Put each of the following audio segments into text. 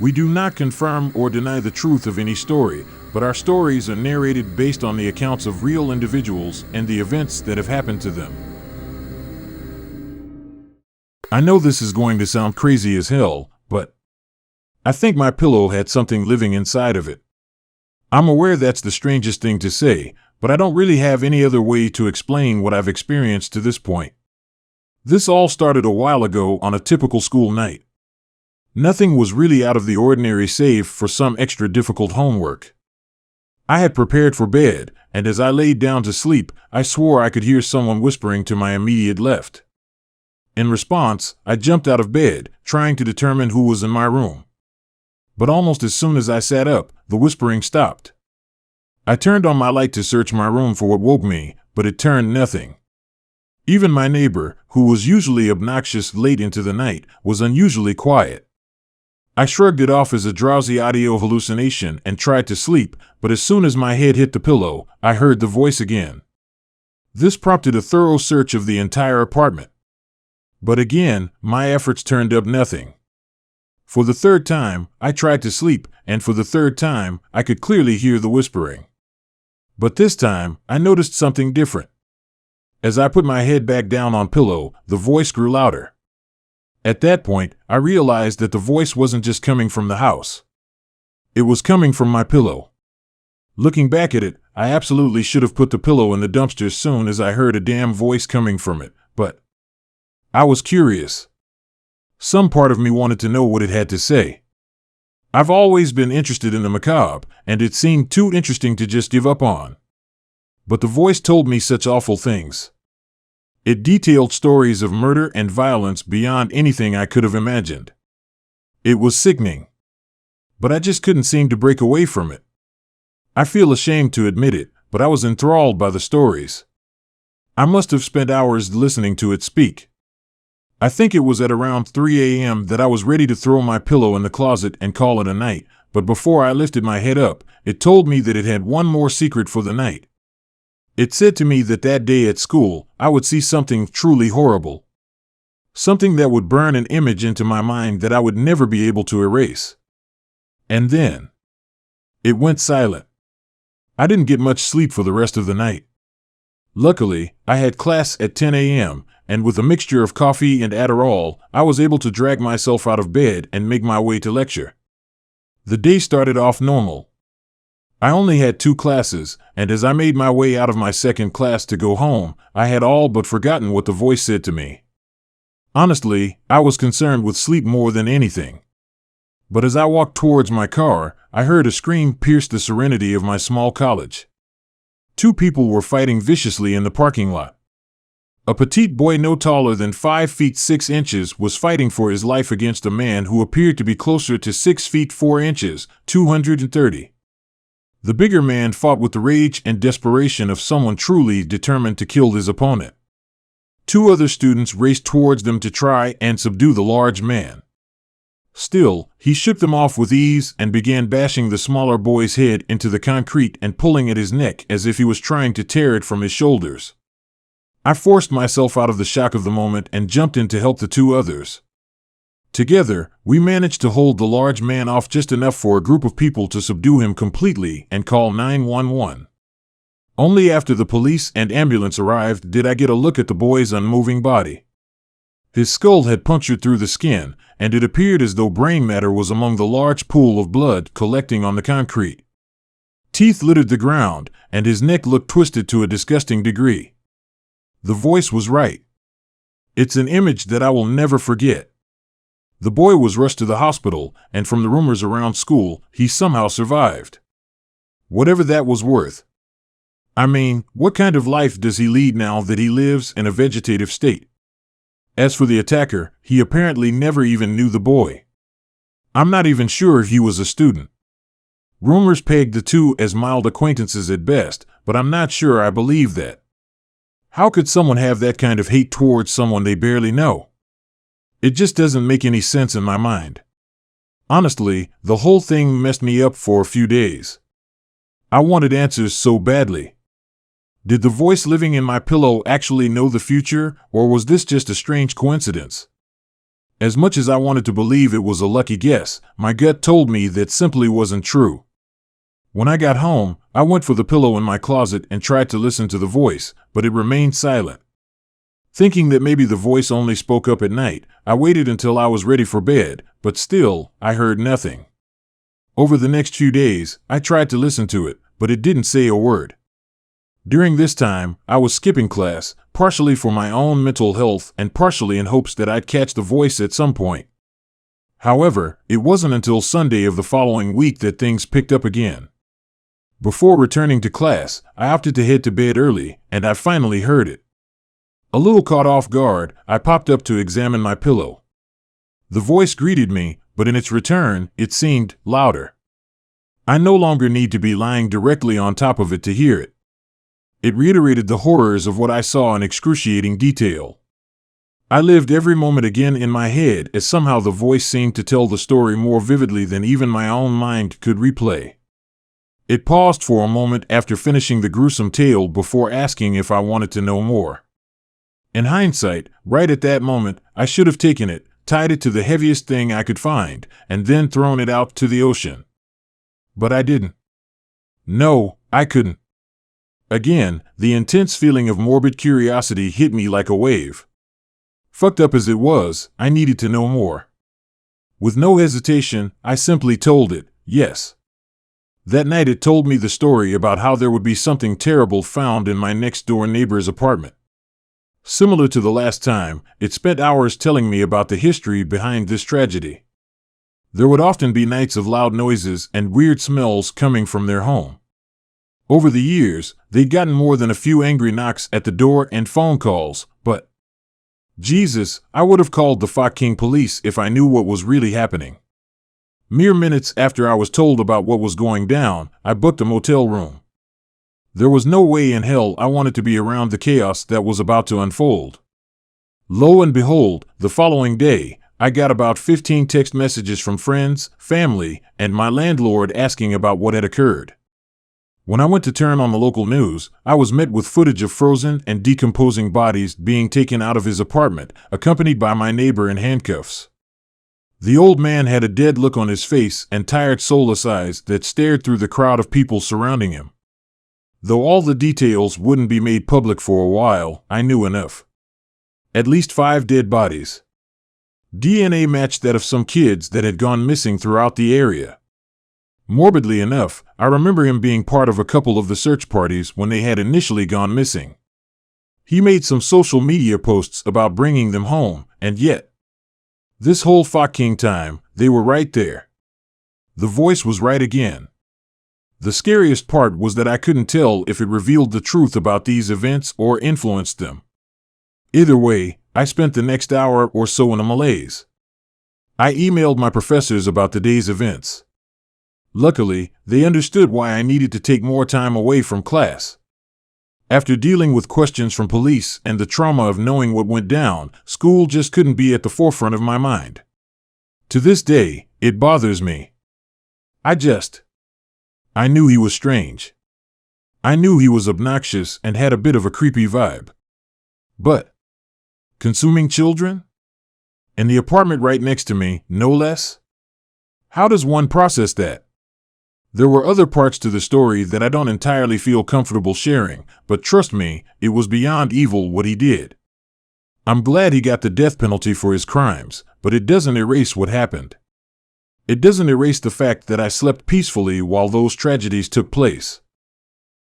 We do not confirm or deny the truth of any story, but our stories are narrated based on the accounts of real individuals and the events that have happened to them. I know this is going to sound crazy as hell, but I think my pillow had something living inside of it. I'm aware that's the strangest thing to say, but I don't really have any other way to explain what I've experienced to this point. This all started a while ago on a typical school night. Nothing was really out of the ordinary save for some extra difficult homework. I had prepared for bed, and as I laid down to sleep, I swore I could hear someone whispering to my immediate left. In response, I jumped out of bed, trying to determine who was in my room. But almost as soon as I sat up, the whispering stopped. I turned on my light to search my room for what woke me, but it turned nothing. Even my neighbor, who was usually obnoxious late into the night, was unusually quiet. I shrugged it off as a drowsy audio hallucination and tried to sleep, but as soon as my head hit the pillow, I heard the voice again. This prompted a thorough search of the entire apartment. But again, my efforts turned up nothing. For the third time, I tried to sleep, and for the third time, I could clearly hear the whispering. But this time, I noticed something different. As I put my head back down on pillow, the voice grew louder. At that point, I realized that the voice wasn't just coming from the house. It was coming from my pillow. Looking back at it, I absolutely should have put the pillow in the dumpster as soon as I heard a damn voice coming from it, but I was curious. Some part of me wanted to know what it had to say. I've always been interested in the macabre, and it seemed too interesting to just give up on. But the voice told me such awful things. It detailed stories of murder and violence beyond anything I could have imagined. It was sickening. But I just couldn't seem to break away from it. I feel ashamed to admit it, but I was enthralled by the stories. I must have spent hours listening to it speak. I think it was at around 3 a.m. that I was ready to throw my pillow in the closet and call it a night, but before I lifted my head up, it told me that it had one more secret for the night. It said to me that day at school, I would see something truly horrible. Something that would burn an image into my mind that I would never be able to erase. And then it went silent. I didn't get much sleep for the rest of the night. Luckily, I had class at 10 a.m., and with a mixture of coffee and Adderall, I was able to drag myself out of bed and make my way to lecture. The day started off normal. I only had 2 classes, and as I made my way out of my second class to go home, I had all but forgotten what the voice said to me. Honestly, I was concerned with sleep more than anything. But as I walked towards my car, I heard a scream pierce the serenity of my small college. 2 people were fighting viciously in the parking lot. A petite boy no taller than 5 feet 6 inches was fighting for his life against a man who appeared to be closer to 6 feet 4 inches, 230. The bigger man fought with the rage and desperation of someone truly determined to kill his opponent. 2 other students raced towards them to try and subdue the large man. Still, he shook them off with ease and began bashing the smaller boy's head into the concrete and pulling at his neck as if he was trying to tear it from his shoulders. I forced myself out of the shock of the moment and jumped in to help the 2 others. Together, we managed to hold the large man off just enough for a group of people to subdue him completely and call 911. Only after the police and ambulance arrived did I get a look at the boy's unmoving body. His skull had punctured through the skin, and it appeared as though brain matter was among the large pool of blood collecting on the concrete. Teeth littered the ground, and his neck looked twisted to a disgusting degree. The voice was right. It's an image that I will never forget. The boy was rushed to the hospital, and from the rumors around school, he somehow survived. Whatever that was worth. I mean, what kind of life does he lead now that he lives in a vegetative state? As for the attacker, he apparently never even knew the boy. I'm not even sure if he was a student. Rumors pegged the 2 as mild acquaintances at best, but I'm not sure I believe that. How could someone have that kind of hate towards someone they barely know? It just doesn't make any sense in my mind. Honestly, the whole thing messed me up for a few days. I wanted answers so badly. Did the voice living in my pillow actually know the future, or was this just a strange coincidence? As much as I wanted to believe it was a lucky guess, my gut told me that simply wasn't true. When I got home, I went for the pillow in my closet and tried to listen to the voice, but it remained silent. Thinking that maybe the voice only spoke up at night, I waited until I was ready for bed, but still, I heard nothing. Over the next few days, I tried to listen to it, but it didn't say a word. During this time, I was skipping class, partially for my own mental health and partially in hopes that I'd catch the voice at some point. However, it wasn't until Sunday of the following week that things picked up again. Before returning to class, I opted to head to bed early, and I finally heard it. A little caught off guard, I popped up to examine my pillow. The voice greeted me, but in its return, it seemed louder. I no longer need to be lying directly on top of it to hear it. It reiterated the horrors of what I saw in excruciating detail. I lived every moment again in my head as somehow the voice seemed to tell the story more vividly than even my own mind could replay. It paused for a moment after finishing the gruesome tale before asking if I wanted to know more. In hindsight, right at that moment, I should have taken it, tied it to the heaviest thing I could find, and then thrown it out to the ocean. But I didn't. No, I couldn't. Again, the intense feeling of morbid curiosity hit me like a wave. Fucked up as it was, I needed to know more. With no hesitation, I simply told it, yes. That night it told me the story about how there would be something terrible found in my next-door neighbor's apartment. Similar to the last time, it spent hours telling me about the history behind this tragedy. There would often be nights of loud noises and weird smells coming from their home. Over the years, they'd gotten more than a few angry knocks at the door and phone calls, but Jesus, I would have called the fucking police if I knew what was really happening. Mere minutes after I was told about what was going down, I booked a motel room. There was no way in hell I wanted to be around the chaos that was about to unfold. Lo and behold, the following day, I got about 15 text messages from friends, family, and my landlord asking about what had occurred. When I went to turn on the local news, I was met with footage of frozen and decomposing bodies being taken out of his apartment, accompanied by my neighbor in handcuffs. The old man had a dead look on his face and tired, soulless eyes that stared through the crowd of people surrounding him. Though all the details wouldn't be made public for a while, I knew enough. At least 5 dead bodies. DNA matched that of some kids that had gone missing throughout the area. Morbidly enough, I remember him being part of a couple of the search parties when they had initially gone missing. He made some social media posts about bringing them home, and yet, this whole fucking time, they were right there. The voice was right again. The scariest part was that I couldn't tell if it revealed the truth about these events or influenced them. Either way, I spent the next hour or so in a malaise. I emailed my professors about the day's events. Luckily, they understood why I needed to take more time away from class. After dealing with questions from police and the trauma of knowing what went down, school just couldn't be at the forefront of my mind. To this day, it bothers me. I knew he was strange. I knew he was obnoxious and had a bit of a creepy vibe. But consuming children? In the apartment right next to me, no less? How does one process that? There were other parts to the story that I don't entirely feel comfortable sharing, but trust me, it was beyond evil what he did. I'm glad he got the death penalty for his crimes, but it doesn't erase what happened. It doesn't erase the fact that I slept peacefully while those tragedies took place.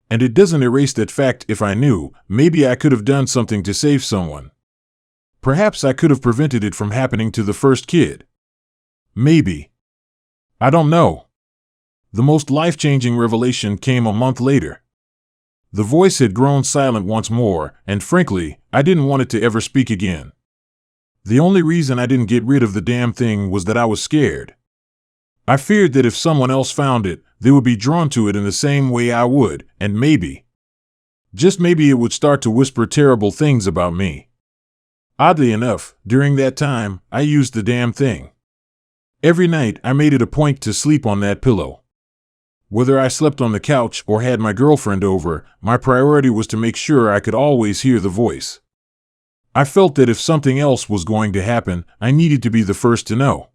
And it doesn't erase that fact if I knew, maybe I could have done something to save someone. Perhaps I could have prevented it from happening to the first kid. Maybe. I don't know. The most life-changing revelation came a month later. The voice had grown silent once more, and frankly, I didn't want it to ever speak again. The only reason I didn't get rid of the damn thing was that I was scared. I feared that if someone else found it, they would be drawn to it in the same way I would, and maybe, just maybe, it would start to whisper terrible things about me. Oddly enough, during that time, I used the damn thing. Every night, I made it a point to sleep on that pillow. Whether I slept on the couch or had my girlfriend over, my priority was to make sure I could always hear the voice. I felt that if something else was going to happen, I needed to be the first to know.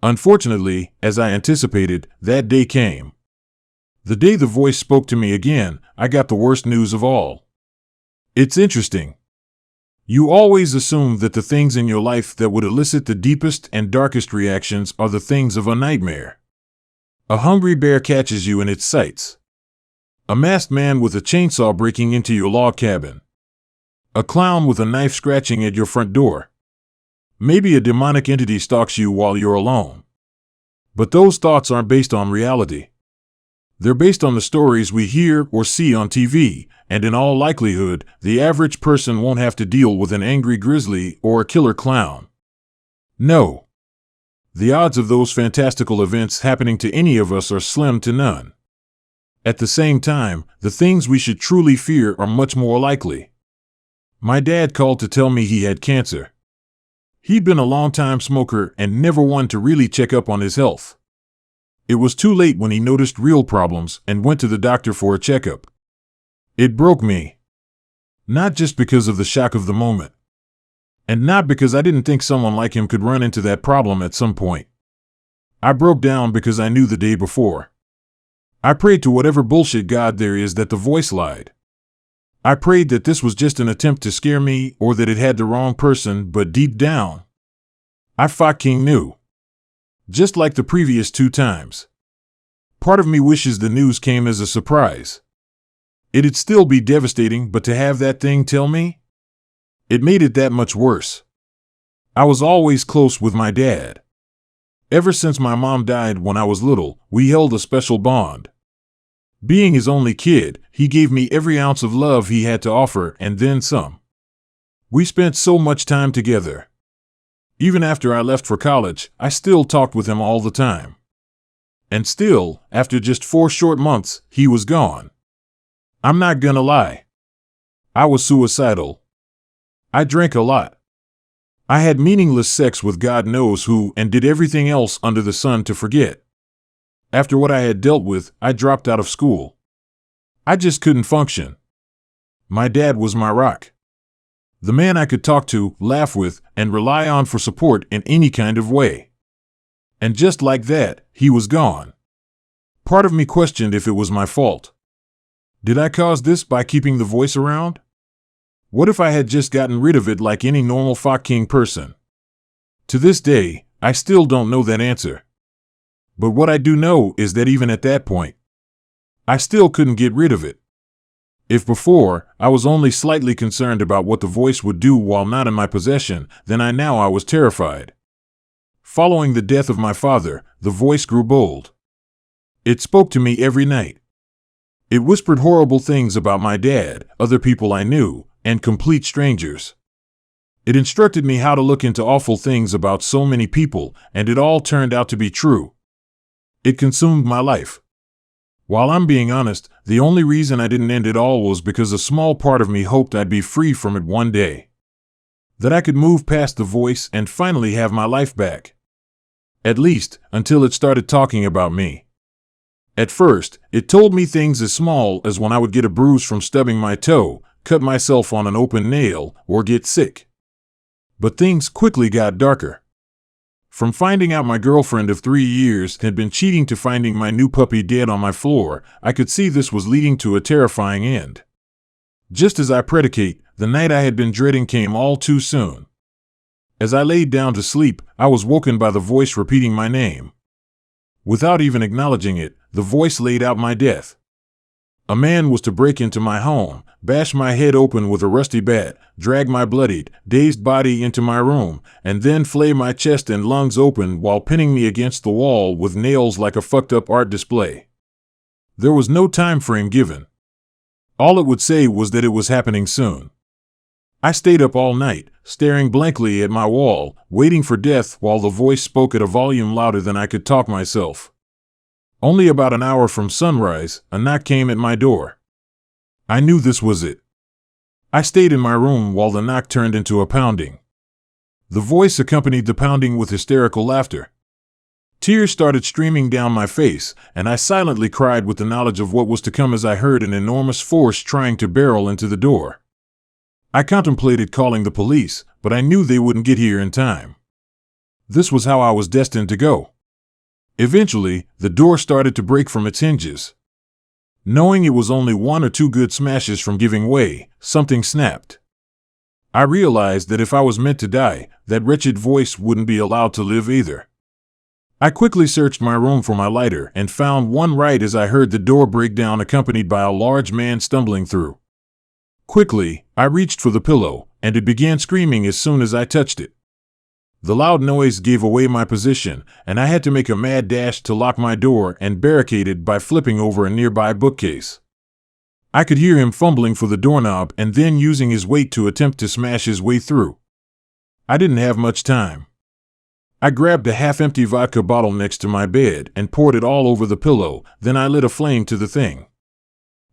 Unfortunately, as I anticipated, that day came. The day the voice spoke to me again, I got the worst news of all. It's interesting. You always assume that the things in your life that would elicit the deepest and darkest reactions are the things of a nightmare. A hungry bear catches you in its sights. A masked man with a chainsaw breaking into your log cabin. A clown with a knife scratching at your front door. Maybe a demonic entity stalks you while you're alone. But those thoughts aren't based on reality. They're based on the stories we hear or see on TV, and in all likelihood, the average person won't have to deal with an angry grizzly or a killer clown. No. The odds of those fantastical events happening to any of us are slim to none. At the same time, the things we should truly fear are much more likely. My dad called to tell me he had cancer. He'd been a long-time smoker and never one to really check up on his health. It was too late when he noticed real problems and went to the doctor for a checkup. It broke me. Not just because of the shock of the moment. And not because I didn't think someone like him could run into that problem at some point. I broke down because I knew the day before. I prayed to whatever bullshit God there is that the voice lied. I prayed that this was just an attempt to scare me or that it had the wrong person, but deep down, I fucking knew. Just like the previous 2 times. Part of me wishes the news came as a surprise. It'd still be devastating, but to have that thing tell me? It made it that much worse. I was always close with my dad. Ever since my mom died when I was little, we held a special bond. Being his only kid, he gave me every ounce of love he had to offer and then some. We spent so much time together. Even after I left for college, I still talked with him all the time. And still, after just 4 short months, he was gone. I'm not gonna lie. I was suicidal. I drank a lot. I had meaningless sex with God knows who and did everything else under the sun to forget. After what I had dealt with, I dropped out of school. I just couldn't function. My dad was my rock. The man I could talk to, laugh with, and rely on for support in any kind of way. And just like that, he was gone. Part of me questioned if it was my fault. Did I cause this by keeping the voice around? What if I had just gotten rid of it like any normal fucking person? To this day, I still don't know that answer. But what I do know is that even at that point, I still couldn't get rid of it. If before, I was only slightly concerned about what the voice would do while not in my possession, then I was terrified. Following the death of my father, the voice grew bold. It spoke to me every night. It whispered horrible things about my dad, other people I knew, and complete strangers. It instructed me how to look into awful things about so many people, and it all turned out to be true. It consumed my life. While I'm being honest, the only reason I didn't end it all was because a small part of me hoped I'd be free from it one day. That I could move past the voice and finally have my life back. At least, until it started talking about me. At first, it told me things as small as when I would get a bruise from stubbing my toe, cut myself on an open nail, or get sick. But things quickly got darker. From finding out my girlfriend of 3 years had been cheating to finding my new puppy dead on my floor, I could see this was leading to a terrifying end. Just as I predicate, the night I had been dreading came all too soon. As I laid down to sleep, I was woken by the voice repeating my name. Without even acknowledging it, the voice laid out my death. A man was to break into my home, bash my head open with a rusty bat, drag my bloodied, dazed body into my room, and then flay my chest and lungs open while pinning me against the wall with nails like a fucked up art display. There was no time frame given. All it would say was that it was happening soon. I stayed up all night, staring blankly at my wall, waiting for death while the voice spoke at a volume louder than I could talk myself. Only about an hour from sunrise, a knock came at my door. I knew this was it. I stayed in my room while the knock turned into a pounding. The voice accompanied the pounding with hysterical laughter. Tears started streaming down my face, and I silently cried with the knowledge of what was to come as I heard an enormous force trying to barrel into the door. I contemplated calling the police, but I knew they wouldn't get here in time. This was how I was destined to go. Eventually, the door started to break from its hinges. Knowing it was only one or two good smashes from giving way, something snapped. I realized that if I was meant to die, that wretched voice wouldn't be allowed to live either. I quickly searched my room for my lighter and found one right as I heard the door break down, accompanied by a large man stumbling through. Quickly, I reached for the pillow, and it began screaming as soon as I touched it. The loud noise gave away my position, and I had to make a mad dash to lock my door and barricade it by flipping over a nearby bookcase. I could hear him fumbling for the doorknob and then using his weight to attempt to smash his way through. I didn't have much time. I grabbed a half-empty vodka bottle next to my bed and poured it all over the pillow, then I lit a flame to the thing.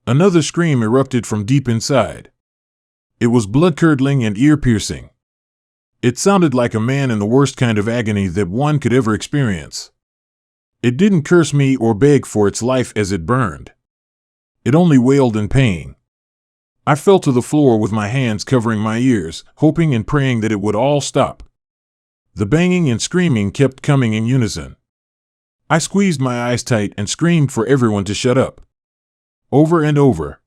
Another scream erupted from deep inside. It was blood-curdling and ear-piercing. It sounded like a man in the worst kind of agony that one could ever experience. It didn't curse me or beg for its life as it burned. It only wailed in pain. I fell to the floor with my hands covering my ears, hoping and praying that it would all stop. The banging and screaming kept coming in unison. I squeezed my eyes tight and screamed for everyone to shut up. Over and over.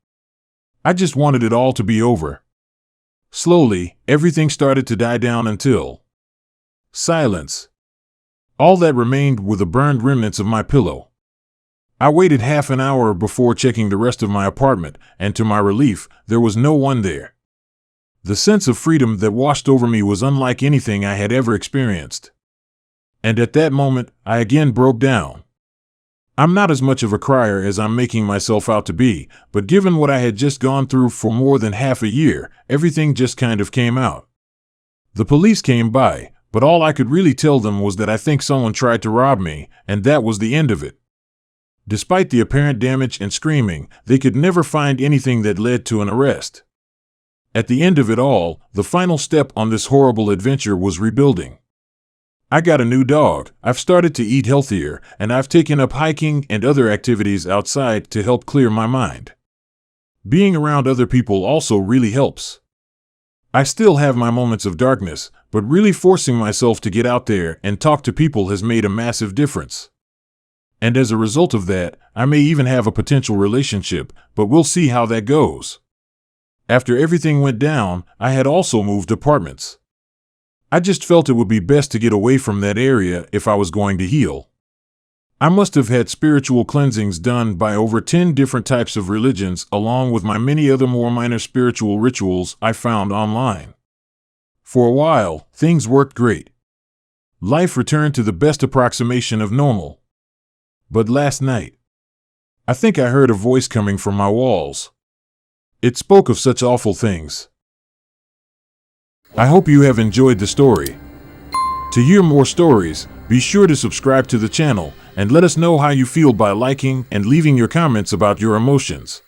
I just wanted it all to be over. Slowly, everything started to die down until silence. All that remained were the burned remnants of my pillow. I waited half an hour before checking the rest of my apartment, and to my relief, there was no one there. The sense of freedom that washed over me was unlike anything I had ever experienced. And at that moment, I again broke down. I'm not as much of a crier as I'm making myself out to be, but given what I had just gone through for more than half a year, everything just kind of came out. The police came by, but all I could really tell them was that I think someone tried to rob me, and that was the end of it. Despite the apparent damage and screaming, they could never find anything that led to an arrest. At the end of it all, the final step on this horrible adventure was rebuilding. I got a new dog, I've started to eat healthier, and I've taken up hiking and other activities outside to help clear my mind. Being around other people also really helps. I still have my moments of darkness, but really forcing myself to get out there and talk to people has made a massive difference. And as a result of that, I may even have a potential relationship, but we'll see how that goes. After everything went down, I had also moved apartments. I just felt it would be best to get away from that area if I was going to heal. I must have had spiritual cleansings done by over 10 different types of religions, along with my many other more minor spiritual rituals I found online. For a while, things worked great. Life returned to the best approximation of normal. But last night, I think I heard a voice coming from my walls. It spoke of such awful things. I hope you have enjoyed the story. To hear more stories, be sure to subscribe to the channel and let us know how you feel by liking and leaving your comments about your emotions.